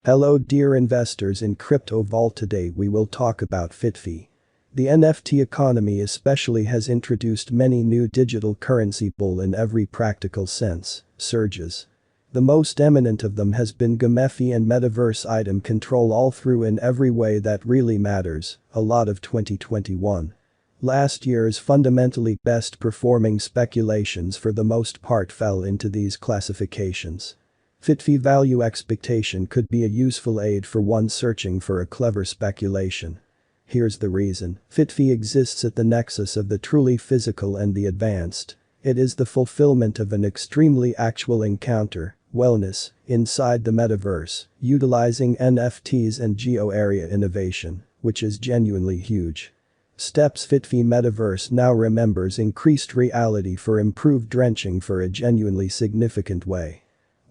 Hello dear investors in Crypto Vault. Today we will talk about FITFI. The NFT economy especially has introduced many new digital currency bull in every practical sense, surges. The most eminent of them has been GameFi and Metaverse item control all through in every way that really matters, a lot of 2021. Last year's fundamentally best performing speculations for the most part fell into these classifications. FITFI value expectation could be a useful aid for one searching for a clever speculation. Here's the reason. FITFI exists at the nexus of the truly physical and the advanced. It is the fulfillment of an extremely actual encounter, wellness, inside the metaverse, utilizing NFTs and geo-area innovation, which is genuinely huge. STEP's FITFI metaverse now remembers increased reality for improved drenching for a genuinely significant way.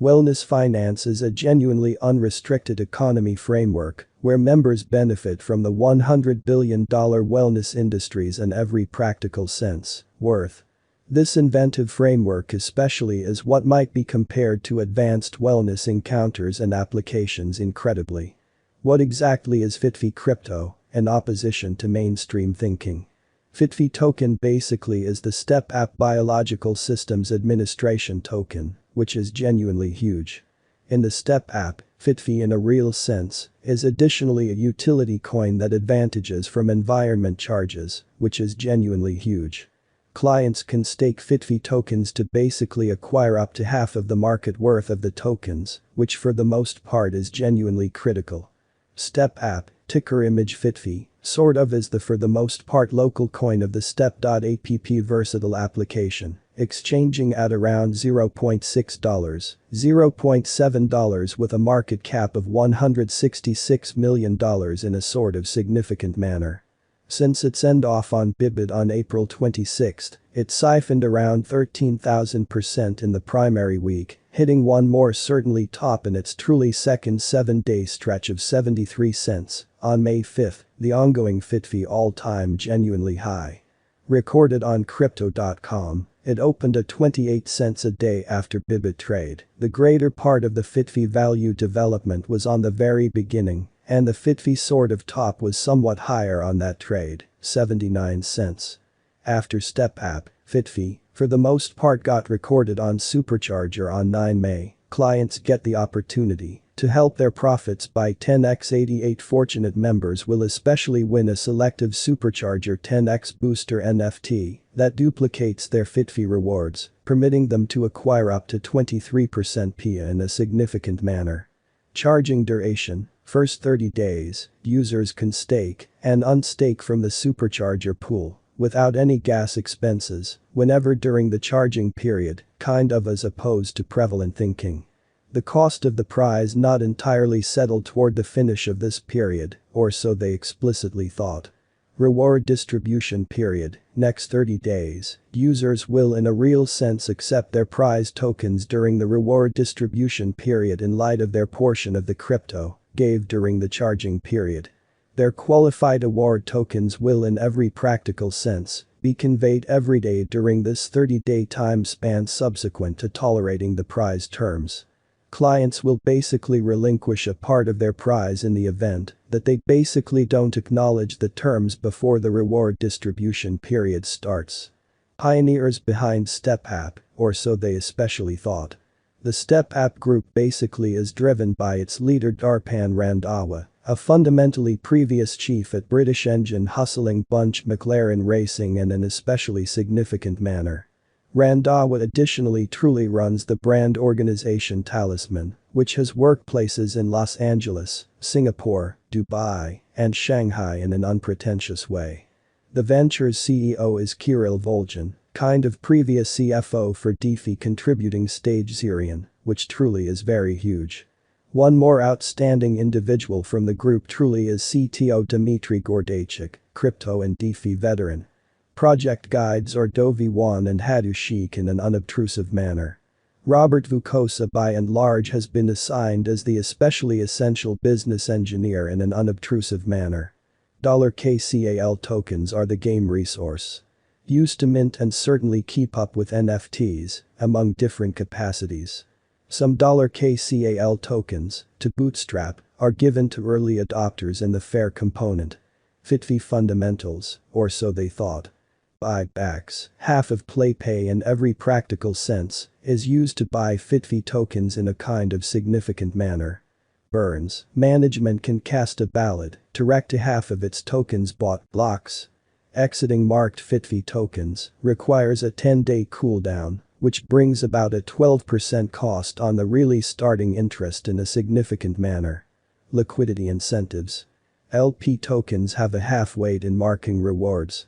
Wellness finance is a genuinely unrestricted economy framework where members benefit from the $100 billion wellness industries in every practical sense, worth. This inventive framework especially is what might be compared to advanced wellness encounters and applications incredibly. What exactly is FITFI crypto, in opposition to mainstream thinking? FITFI token basically is the STEPAPP Biological Systems Administration token, which is genuinely huge. In the STEPAPP, FITFI in a real sense, is additionally a utility coin that advantages from environment charges, which is genuinely huge. Clients can stake FITFI tokens to basically acquire up to half of the market worth of the tokens, which for the most part is genuinely critical. STEPAPP, ticker image FITFI, sort of is the for the most part local coin of the STEP.app versatile application, exchanging at around $0.6, $0.7 with a market cap of $166 million in a sort of significant manner. Since its end-off on Bybit on April 26, it siphoned around 13,000% in the primary week, hitting one more certainly top in its truly second 7-day stretch of 73 cents, on May 5, the ongoing FITFI all-time genuinely high. Recorded on Crypto.com, it opened at 28 cents a day after Bybit trade. The greater part of the FITFI value development was on the very beginning, and the FITFI sort of top was somewhat higher on that trade, 79 cents. After STEPAPP, FITFI, for the most part got recorded on Supercharger on 9 May, clients get the opportunity to help their profits by 10x. 88 fortunate members will especially win a selective Supercharger 10x booster NFT that duplicates their FITFI rewards, permitting them to acquire up to 23% PIA in a significant manner. Charging duration. First 30 days, users can stake and unstake from the Supercharger pool without any gas expenses whenever during the charging period, kind of as opposed to prevalent thinking. The cost of the prize not entirely settled toward the finish of this period, or so they explicitly thought. Reward distribution period. Next 30 days, users will in a real sense accept their prize tokens during the reward distribution period in light of their portion of the crypto gave during the charging period. Their qualified award tokens will in every practical sense be conveyed every day during this 30-day time span subsequent to tolerating the prize terms. Clients will basically relinquish a part of their prize in the event that they basically don't acknowledge the terms before the reward distribution period starts. Pioneers behind STEPAPP, or so they especially thought. The STEPAPP group basically is driven by its leader Darpan Randhawa, a fundamentally previous chief at British engine hustling bunch McLaren Racing in an especially significant manner. Randhawa additionally truly runs the brand organization Talisman, which has workplaces in Los Angeles, Singapore, Dubai, and Shanghai in an unpretentious way. The venture's CEO is Kirill Volgin, kind of previous CFO for DeFi contributing stage Zerion, which truly is very huge. One more outstanding individual from the group truly is CTO Dmitry Gordaychuk, crypto and DeFi veteran. Project guides are Dovi Wan and Hadu Sheikh in an unobtrusive manner. Robert Vukosa by and large has been assigned as the especially essential business engineer in an unobtrusive manner. $KCAL tokens are the game resource used to mint and certainly keep up with NFTs, among different capacities. Some $KCAL tokens, to bootstrap, are given to early adopters in the fair component. FITFI fundamentals, or so they thought. Buybacks, half of PlayPay in every practical sense, is used to buy FITFI tokens in a kind of significant manner. Burns, management can cast a ballot to rectify half of its tokens bought blocks. Exiting marked FITFI tokens requires a 10-day cooldown, which brings about a 12% cost on the really starting interest in a significant manner. Liquidity incentives. LP tokens have a half weight in marking rewards.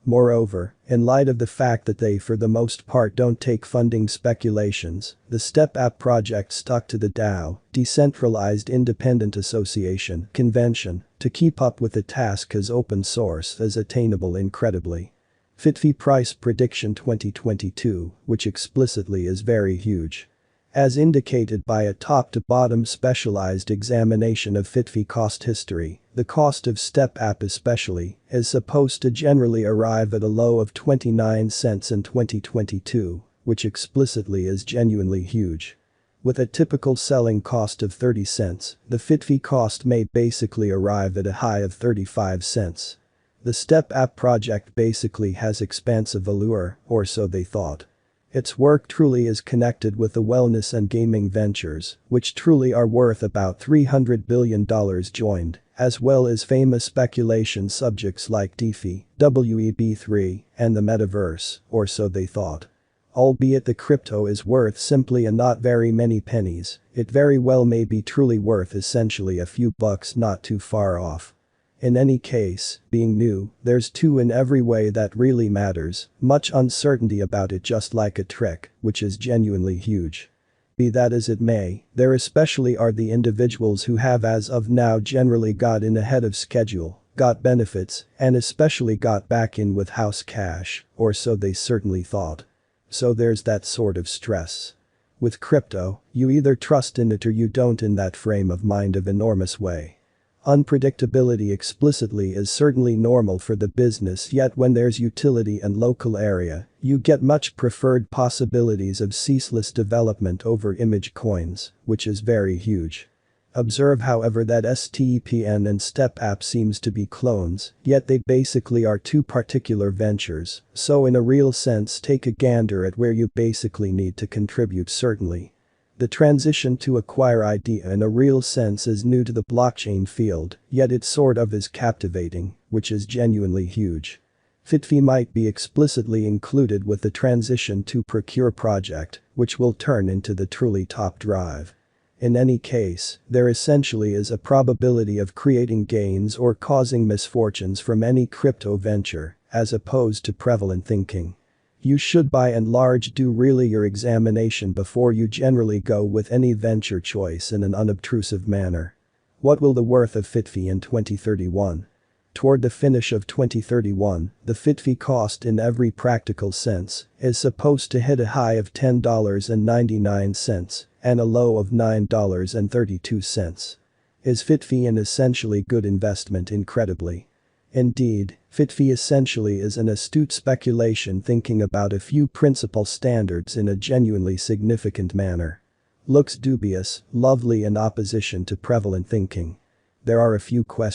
Moreover, in light of the fact that they for the most part don't take funding speculations, the STEPAPP project stuck to the DAO, Decentralized Independent Association, convention, to keep up with the task as open source as attainable incredibly. FITFI price prediction 2022, which explicitly is very huge. As indicated by a top-to-bottom specialized examination of FITFI cost history, the cost of STEPAPP especially is supposed to generally arrive at a low of 29 cents in 2022, which explicitly is genuinely huge. With a typical selling cost of 30 cents, the FITFI cost may basically arrive at a high of 35 cents. The STEPAPP project basically has expansive allure, or so they thought. Its work truly is connected with the wellness and gaming ventures, which truly are worth about $300 billion joined, as well as famous speculation subjects like DeFi, Web3, and the metaverse, or so they thought. Albeit the crypto is worth simply a not very many pennies, it very well may be truly worth essentially a few bucks not too far off. In any case, being new, there's two in every way that really matters, much uncertainty about it just like a trick, which is genuinely huge. Be that as it may, there especially are the individuals who have as of now generally got in ahead of schedule, got benefits, and especially got back in with house cash, or so they certainly thought. So there's that sort of stress. With crypto, you either trust in it or you don't in that frame of mind of enormous way. Unpredictability explicitly is certainly normal for the business, yet when there's utility and local area, you get much preferred possibilities of ceaseless development over image coins, which is very huge. Observe however that STEPN and STEPAPP seems to be clones, yet they basically are two particular ventures, so in a real sense take a gander at where you basically need to contribute certainly. The transition to acquire idea in a real sense is new to the blockchain field, yet it sort of is captivating, which is genuinely huge. FITFI might be explicitly included with the transition to procure project, which will turn into the truly top drive. In any case, there essentially is a probability of creating gains or causing misfortunes from any crypto venture, as opposed to prevalent thinking. You should by and large do really your examination before you generally go with any venture choice in an unobtrusive manner. What will the worth of FITFI in 2031? Toward the finish of 2031, the FITFI cost in every practical sense is supposed to hit a high of $10.99 and a low of $9.32. Is FITFI an essentially good investment? Incredibly. Indeed, FITFI essentially is an astute speculation thinking about a few principal standards in a genuinely significant manner. Looks dubious, lovely in opposition to prevalent thinking. There are a few questions.